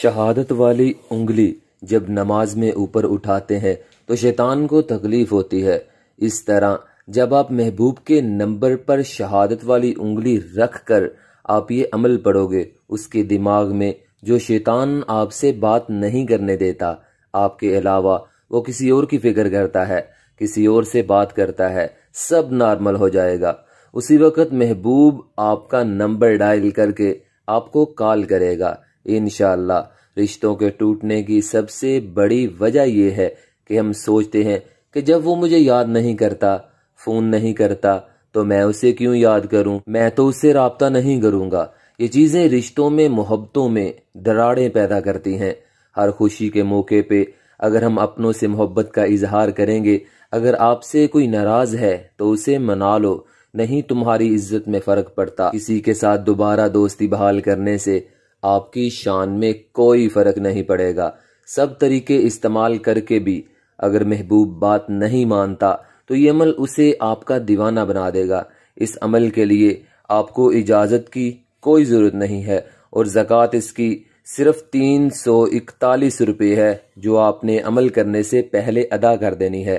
शहादत वाली उंगली जब नमाज में ऊपर उठाते हैं तो शैतान को तकलीफ होती है। इस तरह जब आप महबूब के नंबर पर शहादत वाली उंगली रख कर आप ये अमल पढ़ोगे, उसके दिमाग में जो शैतान आपसे बात नहीं करने देता, आपके अलावा वो किसी और की फिक्र करता है, किसी और से बात करता है, सब नॉर्मल हो जाएगा। उसी वक्त महबूब आपका नंबर डायल करके आपको कॉल करेगा। इंशाअल्लाह रिश्तों के टूटने की सबसे बड़ी वजह यह है कि हम सोचते हैं कि जब वो मुझे याद नहीं करता, फ़ोन नहीं करता, तो मैं उसे क्यों याद करूं, मैं तो उससे राब्ता नहीं करूंगा। ये चीज़ें रिश्तों में, मोहब्बतों में दरारें पैदा करती हैं। हर खुशी के मौके पे अगर हम अपनों से मोहब्बत का इजहार करेंगे, अगर आपसे कोई नाराज़ है तो उसे मना लो, नहीं तुम्हारी इज्जत में फ़र्क पड़ता। किसी के साथ दोबारा दोस्ती बहाल करने से आपकी शान में कोई फ़र्क नहीं पड़ेगा। सब तरीके इस्तेमाल करके भी अगर महबूब बात नहीं मानता तो ये अमल उसे आपका दीवाना बना देगा। इस अमल के लिए आपको इजाज़त की कोई ज़रूरत नहीं है और ज़कात इसकी सिर्फ 341 रुपये है जो आपने अमल करने से पहले अदा कर देनी है।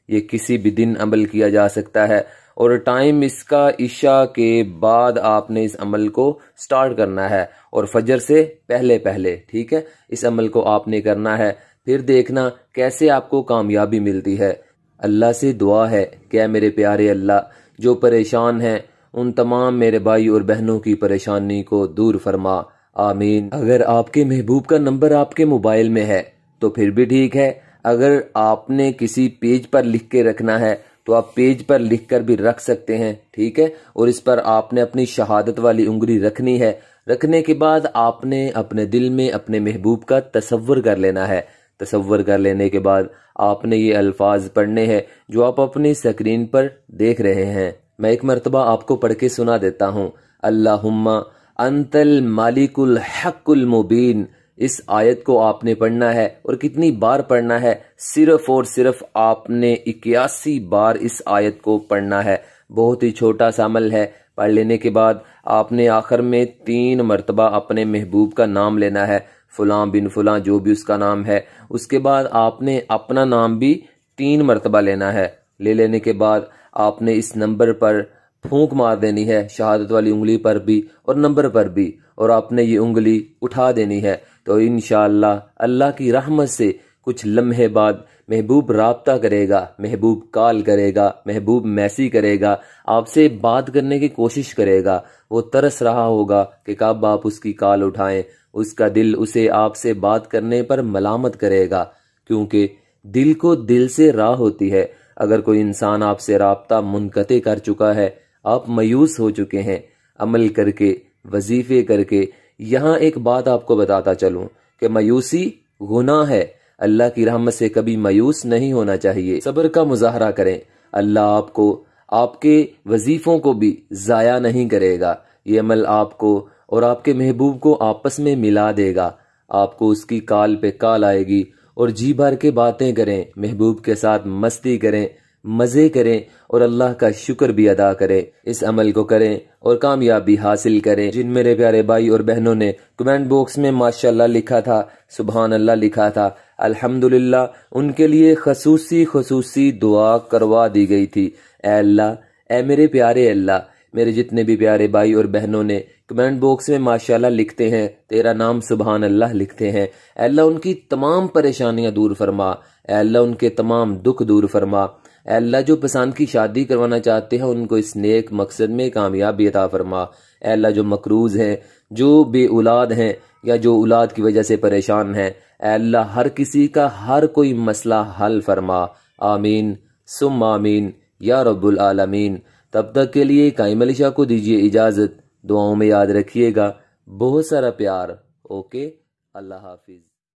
ये किसी भी दिन अमल किया जा सकता है और टाइम इसका इशा के बाद आपने इस अमल को स्टार्ट करना है और फजर से पहले पहले, ठीक है। इस अमल को आपने करना है, फिर देखना कैसे आपको कामयाबी मिलती है। अल्लाह से दुआ है कि मेरे प्यारे अल्लाह, जो परेशान हैं उन तमाम मेरे भाई और बहनों की परेशानी को दूर फरमा, आमीन। अगर आपके महबूब का नंबर आपके मोबाइल में है तो फिर भी ठीक है। अगर आपने किसी पेज पर लिख के रखना है तो आप पेज पर लिख कर भी रख सकते हैं, ठीक है। और इस पर आपने अपनी शहादत वाली उंगली रखनी है। रखने के बाद आपने अपने दिल में अपने महबूब का तसव्वुर कर लेना है। तसव्वुर कर लेने के बाद आपने ये अल्फाज पढ़ने हैं जो आप अपनी स्क्रीन पर देख रहे हैं। मैं एक मरतबा आपको पढ़ के सुना देता हूँ। अल्लाहुम्मा अंतल मालिकुल हक्कुल मुबीन। इस आयत को आपने पढ़ना है और कितनी बार पढ़ना है, सिर्फ और सिर्फ आपने 81 बार इस आयत को पढ़ना है। बहुत ही छोटा सा अमल है। पढ़ लेने के बाद आपने आखिर में 3 मरतबा अपने महबूब का नाम लेना है, फलां बिन फलां, जो भी उसका नाम है। उसके बाद आपने अपना नाम भी 3 मरतबा लेना है। ले लेने के बाद आपने इस नंबर पर फूंक मार देनी है, शहादत वाली उंगली पर भी और नंबर पर भी, और आपने ये उंगली उठा देनी है। तो इंशाअल्लाह अल्लाह की रहमत से कुछ लम्हे बाद महबूब राब्ता करेगा, महबूब कॉल करेगा, महबूब मैसेज करेगा, आपसे बात करने की कोशिश करेगा। वो तरस रहा होगा कि कब आप उसकी कॉल उठाएं। उसका दिल उसे आपसे बात करने पर मलामत करेगा, क्योंकि दिल को दिल से राह होती है। अगर कोई इंसान आपसे राब्ता मुनक़ते कर चुका है, आप मायूस हो चुके हैं अमल करके, वजीफे करके। यहाँ एक बात आपको बताता चलूं कि मायूसी गुनाह है। अल्लाह की रहमत से कभी मायूस नहीं होना चाहिए। सब्र का मुजाहरा करें, अल्लाह आपको आपके वजीफों को भी ज़ाया नहीं करेगा। ये अमल आपको और आपके महबूब को आपस में मिला देगा। आपको उसकी कॉल पे कॉल आएगी और जी भर के बातें करें, महबूब के साथ मस्ती करें, मज़े करें और अल्लाह का शुक्र भी अदा करें। इस अमल को करें और कामयाबी हासिल करें। जिन मेरे प्यारे भाई और बहनों ने कमेंट बॉक्स में माशाल्लाह लिखा था, सुभान अल्लाह लिखा था, अल्हम्दुलिल्लाह, उनके लिए खसूसी दुआ करवा दी गई थी। ऐ अल्लाह, ऐ मेरे प्यारे अल्लाह, मेरे जितने भी प्यारे भाई और बहनों ने कमेंट बॉक्स में माशाल्लाह लिखते हैं, तेरा नाम सुभान अल्लाह लिखते हैं, अल्लाह उनकी तमाम परेशानियां दूर फरमा, अल्लाह उनके तमाम दुख दूर फरमा। अल्लाह जो पसंद की शादी करवाना चाहते हैं उनको इस नेक मकसद में कामयाबी अता फरमा। अल्लाह जो मकरूज हैं, जो बे औलाद हैं या जो औलाद की वजह से परेशान हैं, अल्लाह हर किसी का हर कोई मसला हल फरमा, आमीन सुम आमीन या रब्बुल आलमीन। तब तक के लिए काइम अली शाह को दीजिए इजाज़त। दुआओं में याद रखिएगा। बहुत सारा प्यार। ओके, अल्लाह हाफिज।